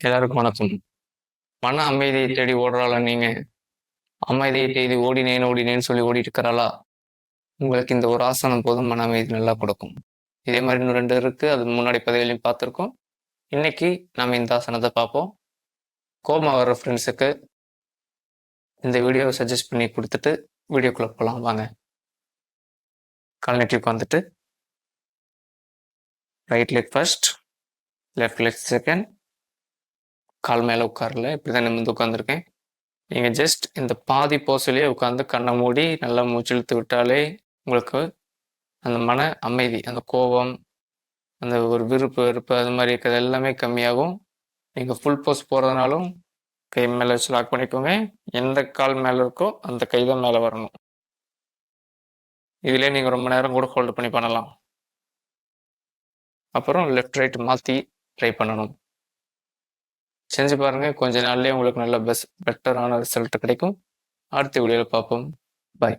எல்லாருக்கும் வணக்கம். மன அமைதியை தேடி ஓடுறாளா நீங்க? அமைதியை தேடி ஓடினேன்னு சொல்லி ஓடிட்டு இருக்கிறாளா? உங்களுக்கு இந்த ஒரு ஆசனம் போதும், மன அமைதி நல்லா கொடுக்கும். இதே மாதிரி இன்னும் 2 இருக்கு. அது முன்னாடி பதிவுலையும் பார்த்துருக்கோம். இன்னைக்கு நம்ம இந்த ஆசனத்தை பார்ப்போம். கோபம் வர்ற ஃப்ரெண்ட்ஸுக்கு இந்த வீடியோவை சஜஸ்ட் பண்ணி கொடுத்துட்டு வீடியோக்குள்ள போகலாம் வாங்க. கால் நீட்டி உட்காந்துட்டு right leg first, left leg second. கால் மேலே உட்காரல, இப்படி தான் நிமிர்ந்து உட்காந்துருக்கேன். நீங்கள் ஜஸ்ட் இந்த பாதி போஸ்லேயே உட்காந்து கண்ணை மூடி நல்லா மூச்சு இழுத்து விட்டாலே உங்களுக்கு அந்த மன அமைதி, அந்த கோபம், அந்த ஒரு விருப்பு வெறுப்பு அது மாதிரி இருக்கிறது எல்லாமே கம்மியாகும். நீங்கள் ஃபுல் போஸ் போகிறதுனாலும் கை மேலே வச்சு லாக் பண்ணிக்கோங்க. எந்த கால் மேலே இருக்கோ அந்த கை தான் மேலே வரணும். இதிலே நீங்கள் ரொம்ப நேரம் கூட ஹோல்டு பண்ணி பண்ணலாம். அப்புறம் லெஃப்ட் ரைட் மாற்றி ட்ரை பண்ணணும். செஞ்சு பாருங்கள், கொஞ்ச நாள்லேயே உங்களுக்கு நல்ல பெட்டரான ரிசல்ட் கிடைக்கும். அடுத்த வீடியோவில் பார்ப்போம். பாய்.